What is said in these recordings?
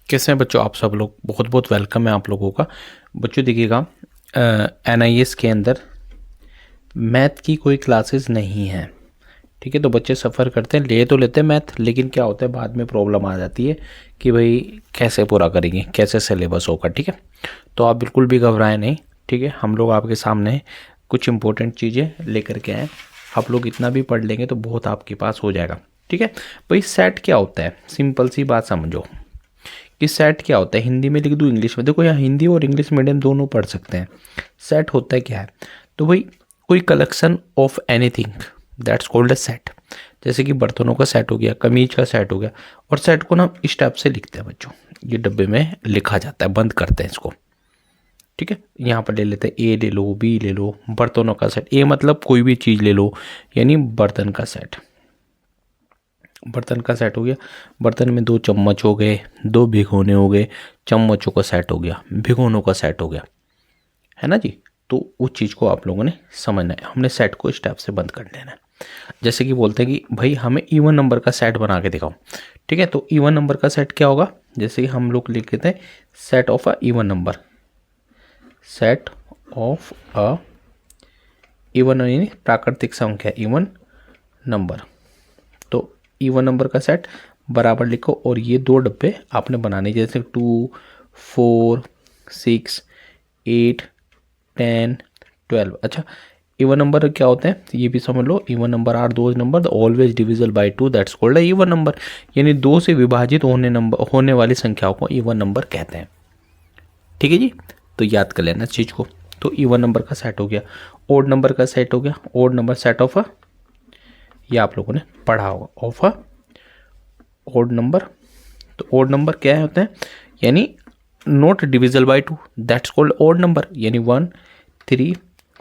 कैसे हैं बच्चों आप सब लोग। बहुत बहुत वेलकम है आप लोगों का। बच्चों देखिएगा, NIS के अंदर मैथ की कोई क्लासेस नहीं है। ठीक है, तो बच्चे सफ़र करते हैं, ले तो लेते हैं मैथ, लेकिन क्या होता है बाद में प्रॉब्लम आ जाती है कि भाई कैसे पूरा करेंगे, कैसे सिलेबस होगा। ठीक है, तो आप बिल्कुल भी घबराएं नहीं। ठीक है, हम लोग आपके सामने कुछ इंपॉर्टेंट चीज़ें लेकर के आए। आप लोग इतना भी पढ़ लेंगे तो बहुत आपके पास हो जाएगा। ठीक है भाई, सेट क्या होता है, सिंपल सी बात समझो कि सेट क्या होता है। हिंदी में लिख दूँ, इंग्लिश में, देखो यहाँ हिंदी और इंग्लिश मीडियम दोनों पढ़ सकते हैं। सेट होता है क्या है, तो भाई कोई collection of anything that's called a set. जैसे कि बर्तनों का सेट हो गया, कमीज का सेट हो गया, और सेट को ना इस टाइप से लिखते हैं बच्चों, ये डब्बे में लिखा जाता है, बंद करते हैं इसको। ठीक है, यहाँ पर ले लेते हैं, ए ले लो, बी ले लो, बर्तनों का सेट। ए मतलब कोई भी चीज़ ले लो, यानी बर्तन का सेट। बर्तन का सेट हो गया, बर्तन में 2 चम्मच हो गए, 2 भिगोने हो गए, चम्मचों का सेट हो गया, भिगोनों का सेट हो गया, है ना जी। तो उस चीज़ को आप लोगों ने समझना है, हमने सेट को इस टाइप से बंद कर लेना है। जैसे कि बोलते हैं कि भाई हमें इवन नंबर का सेट बना के दिखाओ। ठीक है, तो इवन नंबर का सेट क्या होगा, जैसे कि हम लोग लिख देते हैं set of a even number, set of a even यानी प्राकृतिक संख्या, इवन नंबर। तो इवन नंबर का सेट बराबर लिखो, और ये 2 डब्बे आपने बनाने, जैसे 2, 4, 6, 8, 10, 12। अच्छा, इवन नंबर क्या होते हैं ये भी समझ लो। Even number are those number always divisible by 2 that's called even number, यानी 2 से विभाजित होने वाली संख्याओं को इवन नंबर कहते हैं। ठीक है जी, तो याद कर लेना इस चीज़ को। तो इवन नंबर का सेट हो गया, ओड नंबर का सेट हो गया, odd number set of a, ये आप लोगों ने पढ़ा होगा, ऑफ अ ओड नंबर। तो ओड नंबर क्या होते हैं, यानी not divisible by 2 that's called odd number, यानी 1, 3,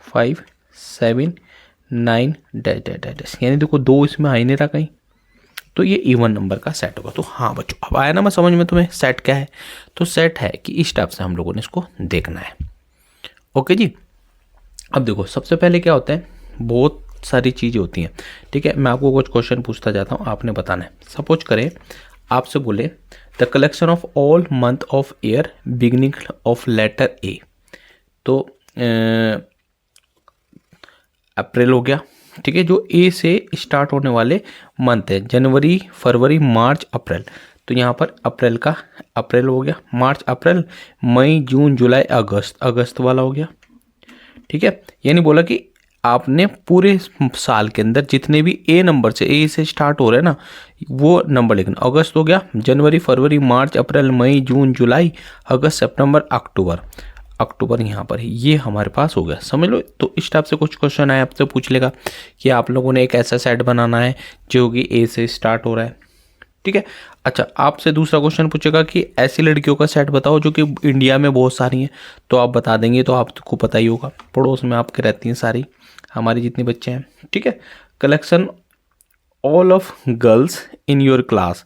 5, 7, 9 डैश डैश डैश डैश, यानी देखो 2 इसमें आ ही नहीं रहा कहीं, तो ये इवन नंबर का सेट होगा। तो हाँ बच्चों, अब आया ना मैं समझ में तुम्हें सेट क्या है। तो सेट है कि इस टाइप से हम लोगों ने इसको देखना है। ओके जी, अब देखो सबसे पहले क्या होता है, बहुत सारी चीज़ें होती हैं। ठीक है, मैं आपको कुछ क्वेश्चन पूछता जाता हूँ, आपने बताना है। सपोज करें आपसे बोले the collection of all month of year beginning of letter A. तो अप्रैल हो गया। ठीक है, जो ए से स्टार्ट होने वाले मंथ है, जनवरी, फरवरी, मार्च, अप्रैल। तो यहाँ पर अप्रैल का अप्रैल हो गया, मार्च अप्रैल, मई जून जुलाई अगस्त, अगस्त वाला हो गया। ठीक है, यानी बोला कि आपने पूरे साल के अंदर जितने भी ए नंबर से, ए से स्टार्ट हो रहे हैं ना, वो नंबर लिखना। अगस्त हो गया, जनवरी, फरवरी, मार्च, अप्रैल, मई, जून, जुलाई, अगस्त, सितंबर, अक्टूबर। अक्टूबर यहाँ पर है, ये हमारे पास हो गया, समझ लो। तो इस टाइप से कुछ क्वेश्चन आए, आपसे पूछ लेगा कि आप लोगों ने एक ऐसा सेट बनाना है जो कि ए से स्टार्ट हो रहा है। ठीक है, अच्छा आपसे दूसरा क्वेश्चन पूछेगा कि ऐसी लड़कियों का सेट बताओ जो कि इंडिया में बहुत सारी हैं। तो आप बता देंगे, तो आपको पता ही होगा, पड़ोस में आपके रहती हैं सारी, हमारी जितने बच्चे हैं। ठीक है, collection all of girls in your class,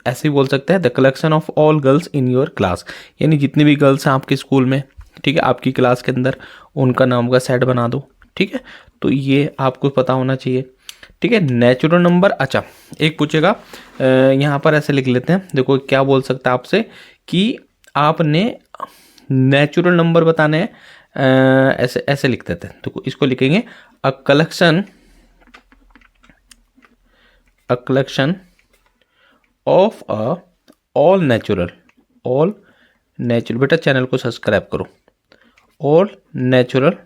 ऐसे भी बोल सकते हैं the collection of all girls in your class, यानी जितनी भी गर्ल्स हैं आपके स्कूल में, ठीक है, आपकी क्लास के अंदर, उनका नाम का सेट बना दो। ठीक है, तो ये आपको पता होना चाहिए। ठीक है, नेचुरल नंबर। अच्छा एक पूछेगा, यहाँ पर ऐसे लिख लेते हैं, देखो क्या बोल सकता है आपसे कि आपने नेचुरल नंबर बताने हैं, ऐसे ऐसे लिख देते हैं। तो इसको लिखेंगे a collection of a all natural, बेटा चैनल को सब्सक्राइब करो, ऑल नेचुरल।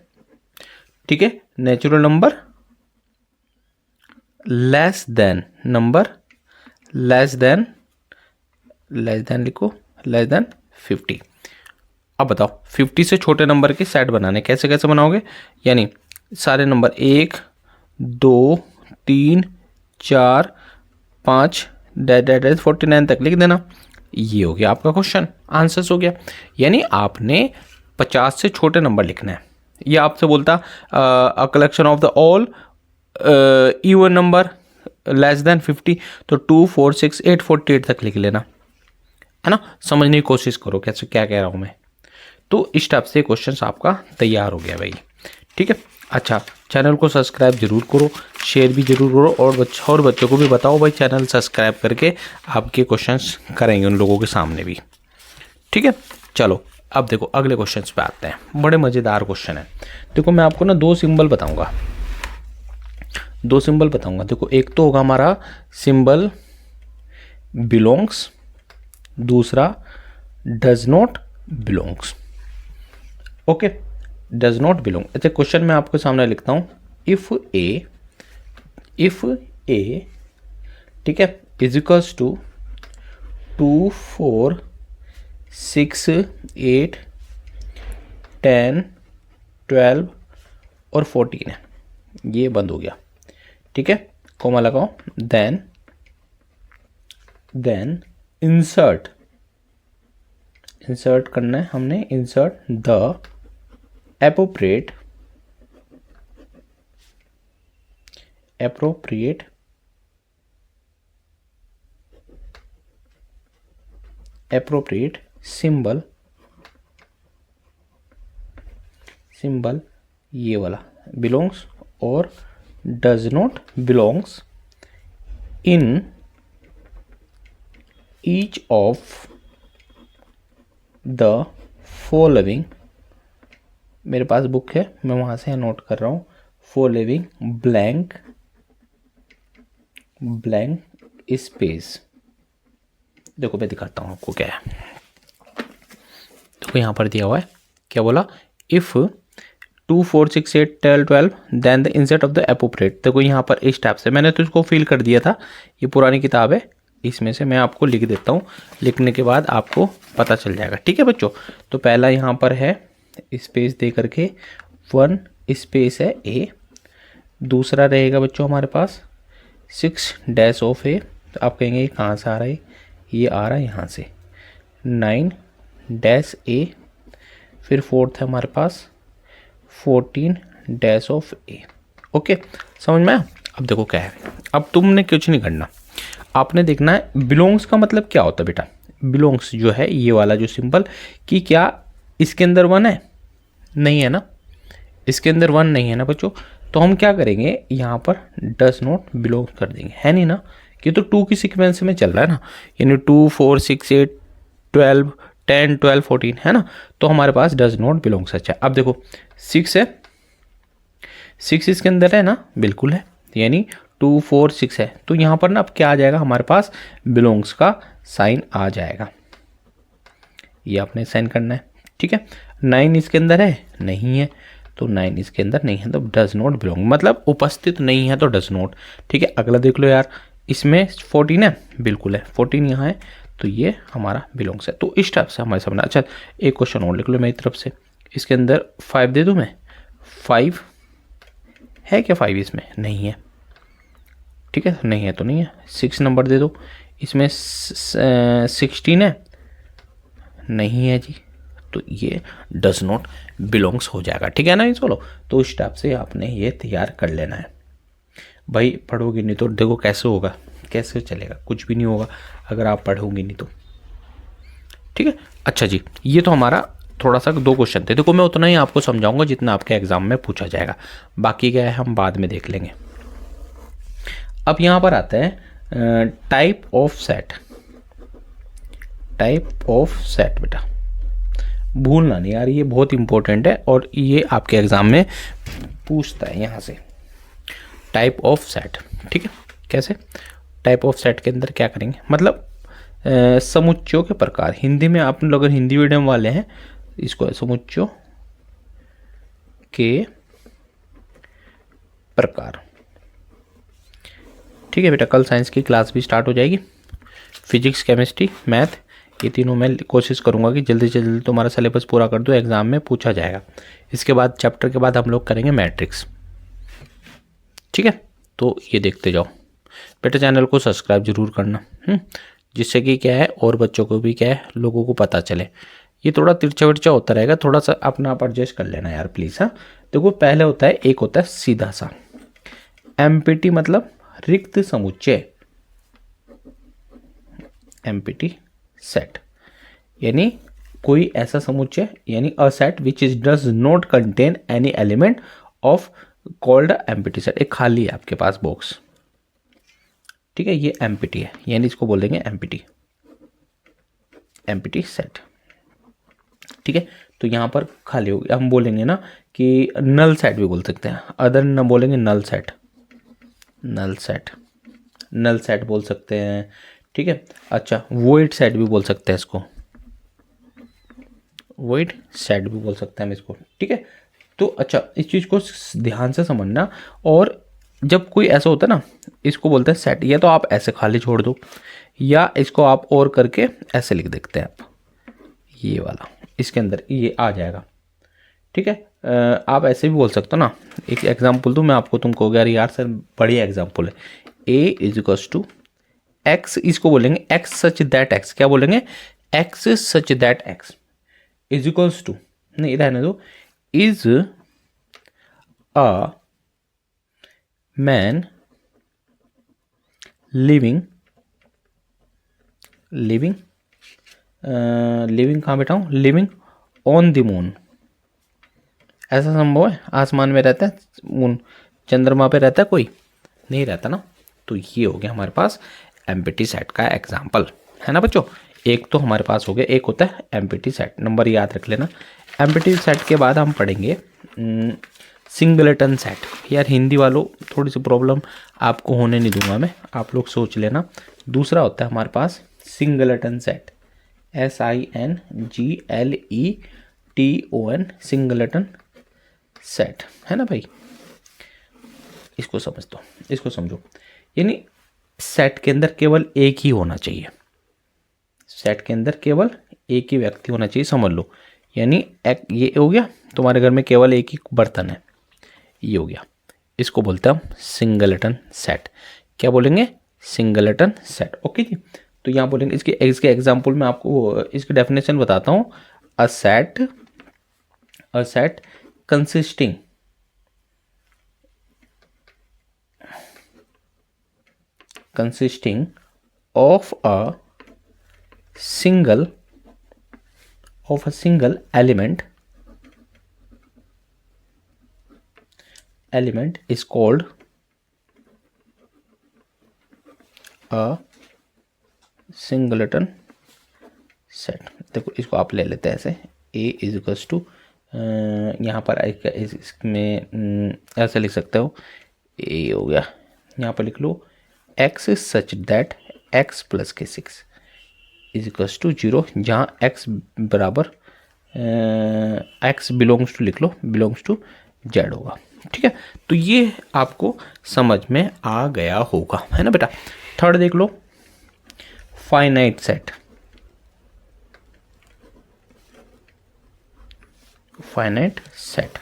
ठीक है, natural number less than number, less than लिखो, लेस देन 50। अब बताओ 50 से छोटे नंबर के सेट बनाने, कैसे कैसे बनाओगे, यानी सारे नंबर 1, 2, 3, 4, 5 डैश 49 तक लिख देना। ये हो गया आपका क्वेश्चन, आंसर्स हो गया। यानी आपने 50 से छोटे नंबर लिखना है। ये आपसे बोलता a collection of the all even number less than 50, तो 2, 4, 6, 8, 48 तक लिख लेना, है ना। समझने की कोशिश करो कैसे क्या कह रहा हूँ मैं। तो इस टाइप से क्वेश्चन आपका तैयार हो गया भाई। ठीक है, अच्छा चैनल को सब्सक्राइब जरूर करो, शेयर भी जरूर करो, और बच्चों को भी बताओ भाई चैनल सब्सक्राइब करके आपके क्वेश्चंस करेंगे उन लोगों के सामने भी। ठीक है, चलो अब देखो अगले क्वेश्चन पे आते हैं, बड़े मज़ेदार क्वेश्चन है। देखो मैं आपको ना दो सिंबल बताऊंगा, देखो एक तो होगा हमारा सिंबल बिलोंग्स, दूसरा does not belongs. Okay, does not belong. अच्छा क्वेश्चन मैं आपके सामने लिखता हूं, इफ ए ठीक है इज इक्वल्स टू 2 4 6 8 10 12 और 14 है, ये बंद हो गया, ठीक है, कॉमा लगाओ, देन इंसर्ट करना है हमने, इंसर्ट द appropriate symbol ये वाला belongs और does not belongs in each of the following, मेरे पास बुक है मैं वहां से नोट कर रहा हूं, फॉलोइंग ब्लैंक स्पेस। देखो मैं दिखाता हूं आपको क्या है, देखो यहां पर दिया हुआ है, क्या बोला, if 2 4 6 8 10 12 then the insert of the appropriate. देखो यहाँ पर इस टाइप से मैंने तो इसको फिल कर दिया था, ये पुरानी किताब है, इसमें से मैं आपको लिख देता हूँ, लिखने के बाद आपको पता चल जाएगा, ठीक है बच्चों। तो पहला यहाँ पर है स्पेस दे करके 1 स्पेस है ए, दूसरा रहेगा बच्चों हमारे पास 6 डैश ऑफ ए, तो आप कहेंगे ये कहाँ से आ रहा है, ये आ रहा है यहाँ से 9 डैश ए, फिर फोर्थ है हमारे पास 14 डैश ऑफ ए। ओके समझ में आया? अब देखो क्या है, अब तुमने कुछ नहीं करना, आपने देखना है बिलोंग्स का मतलब क्या होता है बेटा। बिलोंग्स जो है ये वाला जो सिंबल, कि क्या इसके अंदर 1 है, नहीं है ना, इसके अंदर 1 नहीं है ना बच्चों, तो हम क्या करेंगे यहाँ पर डज नॉट बिलोंग कर देंगे, है नहीं ना, कि तो 2 की सीक्वेंस में चल रहा है ना, यानी 2 4 6 8 12 10 12 14 है ना, तो हमारे पास डज नॉट बिलोंग्स। अच्छा अब देखो 6 है, 6 इसके अंदर है ना, बिल्कुल है, यानी 2 4 6 है, तो यहाँ पर ना अब क्या आ जाएगा हमारे पास, बिलोंग्स का साइन आ जाएगा, ये आपने साइन करना है, ठीक है। 9 इसके अंदर है, नहीं है, तो 9 इसके अंदर नहीं है तो डज नॉट बिलोंग, मतलब उपस्थित नहीं है तो डज नॉट, ठीक है। अगला देख लो यार, इसमें 14 है, बिल्कुल है, 14 यहाँ है, तो ये हमारा बिलोंग्स है। तो इस टाइप से हमारे समझना। अच्छा एक क्वेश्चन और लिख लो मेरी तरफ से, इसके अंदर 5 दे दूँ मैं, 5 है क्या, 5 इसमें नहीं है, ठीक है, नहीं है तो नहीं है। 6 नंबर दे दो, इसमें 16 है, नहीं है जी, तो ये डज नॉट बिलोंग्स हो जाएगा, ठीक है ना। ये चलो, तो इस टाइप से आपने ये तैयार कर लेना है भाई, पढ़ोगे नहीं तो देखो कैसे होगा, कैसे चलेगा, कुछ भी नहीं होगा अगर आप पढ़ोगे नहीं तो, ठीक है। अच्छा जी, ये तो हमारा थोड़ा सा 2 क्वेश्चन थे, देखो मैं उतना ही आपको समझाऊंगा जितना आपके एग्जाम में पूछा जाएगा, बाकी क्या है हम बाद में देख लेंगे। अब यहाँ पर आता है टाइप ऑफ सेट बेटा, भूलना नहीं यार, ये बहुत इंपॉर्टेंट है और ये आपके एग्जाम में पूछता है यहाँ से, टाइप ऑफ सेट, ठीक है। कैसे, टाइप ऑफ सेट के अंदर क्या करेंगे, मतलब समुच्चयों के प्रकार, हिंदी में आप लोग अगर हिंदी मीडियम वाले हैं इसको समुच्चयों के प्रकार, ठीक है बेटा। कल साइंस की क्लास भी स्टार्ट हो जाएगी, फिजिक्स केमिस्ट्री मैथ, ये तीनों मैं कोशिश करूंगा कि जल्दी से जल्दी तुम्हारा सिलेबस पूरा कर दो, एग्जाम में पूछा जाएगा। इसके बाद चैप्टर के बाद हम लोग करेंगे मैट्रिक्स, ठीक है। तो ये देखते जाओ बेटा, चैनल को सब्सक्राइब जरूर करना, जिससे कि क्या है और बच्चों को भी क्या है, लोगों को पता चले। ये थोड़ा तिरछा विरछा होता रहेगा, थोड़ा सा अपना आप एडजस्ट कर लेना यार प्लीज़। हाँ देखो पहले होता है, एक होता है सीधा सा एम्प्टी, मतलब रिक्त समुच्चय, एम्प्टी सेट, यानी कोई ऐसा समुच्चय, यानी a set which is does not contain any element of called empty set, एक खाली है आपके पास बॉक्स, ठीक है, ये एम्प्टी है, यानी इसको बोल देंगे एम्प्टी सेट, ठीक है। तो यहाँ पर खाली होगी, हम बोलेंगे ना कि नल सेट भी बोल सकते हैं, अदर न बोलेंगे null set, null set, null set बोल सकते हैं, ठीक है। अच्छा, वॉइड सेट भी बोल सकते हैं इसको, वॉइड सेट भी बोल सकते हैं हम इसको, ठीक है। तो अच्छा, इस चीज़ को ध्यान से समझना। और जब कोई ऐसा होता है ना, इसको बोलते हैं सेट, या तो आप ऐसे खाली छोड़ दो, या इसको आप और करके ऐसे लिख देखते हैं आप, ये वाला इसके अंदर ये आ जाएगा, ठीक है। आप ऐसे भी बोल सकते हो ना, एक एग्जांपल दूँ मैं आपको, तुम कहोगे यार यार सर बढ़िया एग्जांपल है। A is equals to X, इसको बोलेंगे एक्स सच दैट एक्स, क्या बोलेंगे, X such that X is equals to, नहीं रहने दो, is a man living, living living कहाँ बैठाऊँ, लिविंग ऑन द मून। ऐसा संभव है? आसमान में रहता है मून, चंद्रमा पे रहता है कोई? नहीं रहता ना। तो ये हो गया हमारे पास एम्प्टी सेट का एग्जाम्पल, है ना बच्चों। एक तो हमारे पास हो गया, एक होता है एम्प्टी सेट, नंबर याद रख लेना। एम्प्टी सेट के बाद हम पढ़ेंगे सिंगलेटन सेट। यार हिंदी वालों थोड़ी सी प्रॉब्लम आपको होने नहीं दूंगा मैं, आप लोग सोच लेना। दूसरा होता है हमारे पास singleton set, SINGLETON, singleton set, है ना भाई। इसको समझ दो, इसको समझो, यानी सेट के अंदर केवल एक ही होना चाहिए, सेट के अंदर केवल एक ही व्यक्ति होना चाहिए, समझ लो। यानी ये हो गया, तुम्हारे घर में केवल एक ही बर्तन है, ये हो गया, इसको बोलते हैं हम सिंगलेटन सेट। क्या बोलेंगे? Singleton set. ओके जी। तो यहाँ बोलेंगे इसके एग्जाम्पल में आपको इसकी डेफिनेशन बताता हूँ। A set consisting of a single element is called a singleton set। देखो इसको आप ले लेते हैं ऐसे, A इज इक्वल्स टू, यहाँ पर इसमें ऐसे लिख सकते हो, A हो गया, यहाँ पर लिख लो x such that x plus के 6 इज इक्वल्स टू 0, जहाँ x बराबर x बिलोंग्स टू लिख लो, बिलोंग्स टू z होगा, ठीक है। तो ये आपको समझ में आ गया होगा, है ना बेटा। थर्ड देख लो, फाइनाइट सेट। फाइनाइट सेट,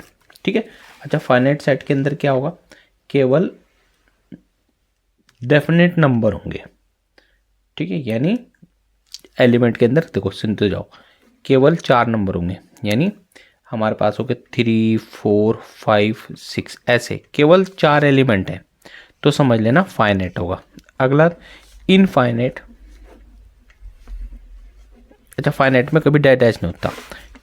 ठीक है। अच्छा, फाइनाइट सेट के अंदर क्या होगा, केवल डेफिनेट नंबर होंगे, ठीक है। यानी एलिमेंट के अंदर देखो, सुनते जाओ, केवल 4 नंबर होंगे, यानी हमारे पास हो गए 3 4 5 6, ऐसे केवल 4 एलिमेंट हैं, तो समझ लेना फाइनाइट होगा। अगला इनफाइनाइट। अच्छा, फाइनाइट में कभी डैश नहीं होता,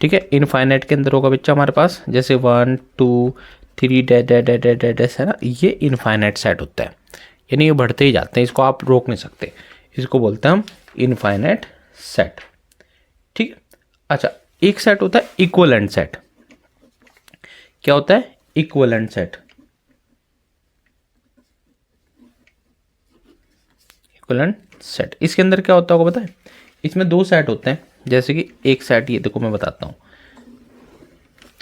ठीक है। इनफाइनाइट के अंदर होगा बच्चा हमारे पास जैसे 1 2 3 डैश है ना, ये इनफाइनाइट सेट होता है, यानी ये बढ़ते ही जाते हैं, इसको आप रोक नहीं सकते, इसको बोलते हैं हम इनफाइनाइट सेट, ठीक है। अच्छा, एक सेट होता है इक्विवेलेंट सेट। क्या होता है? Equivalent set. इक्विवेलेंट सेट, इसके अंदर क्या होता होगा पता है? इसमें 2 सेट होते हैं, जैसे कि एक सेट, ये देखो मैं बताता हूँ।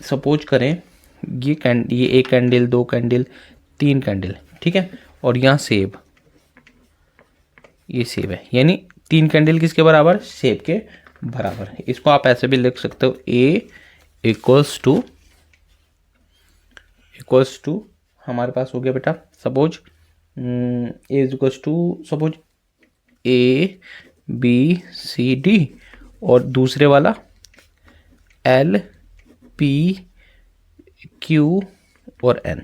सपोज करें ये 1 कैंडल, 2 कैंडल, 3 कैंडल, ठीक है। और यहाँ सेब, ये सेब है, यानी 3 कैंडल किसके बराबर? सेब के बराबर। इसको आप ऐसे भी लिख सकते हो, A इक्वल्स टू हमारे पास हो गया बेटा, suppose A equals to suppose ABCD, और दूसरे वाला LPQ और N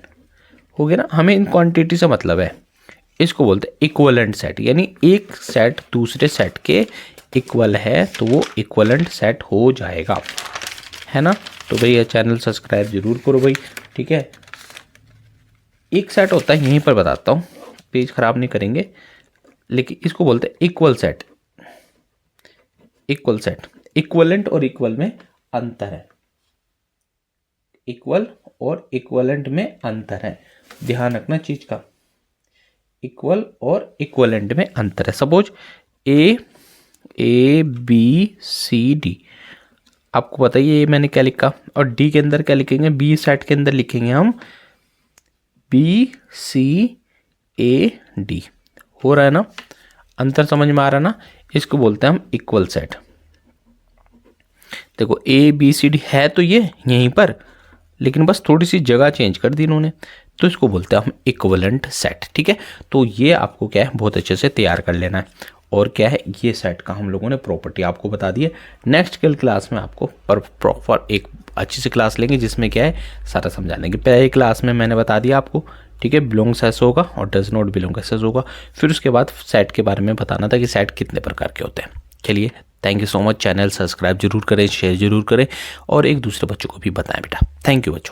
हो गया ना। हमें इन क्वांटिटी से मतलब है, इसको बोलते हैं इक्विवेलेंट सेट, यानी एक सेट दूसरे सेट के इक्वल है तो वो इक्विवेलेंट सेट हो जाएगा, है ना। तो भाई ये चैनल सब्सक्राइब जरूर करो भाई, ठीक है। एक सेट होता है, यहीं पर बताता हूँ, पेज खराब नहीं करेंगे, लेकिन इसको बोलते हैं equal set. Equal set, equivalent और इक्वल में अंतर है, इक्वल और इक्वलेंट में अंतर है, ध्यान रखना चीज का, इक्वल और इक्वलेंट में अंतर है। Suppose A B C D, आपको बताइए ये मैंने क्या लिखा, और डी के अंदर क्या लिखेंगे, बी सेट के अंदर लिखेंगे हम बी सी ए डी। हो रहा है ना, अंतर समझ में आ रहा है ना, इसको बोलते हैं हम इक्वल सेट। देखो ए बी सी डी है तो ये यहीं पर, लेकिन बस थोड़ी सी जगह चेंज कर दी इन्होंने, तो इसको बोलते हैं हम इक्वलेंट सेट। ठीक है, तो ये आपको क्या है बहुत अच्छे से तैयार कर लेना है। और क्या है, ये सेट का हम लोगों ने प्रॉपर्टी आपको बता दी है। नेक्स्ट कल क्लास में आपको प्रॉपर एक अच्छी सी क्लास लेंगे जिसमें क्या है सारा समझा लेंगे। पहले क्लास में मैंने बता दिया आपको, ठीक है, बिलोंग्स ऐसे होगा और डज नॉट बिलोंग ऐसे होगा। फिर उसके बाद सेट के बारे में बताना था कि सेट कितने प्रकार के होते हैं। चलिए, thank you so much. Channel subscribe जरूर करें, शेयर जरूर करें और एक दूसरे बच्चों को भी बताएं बेटा। थैंक यू बच्चों।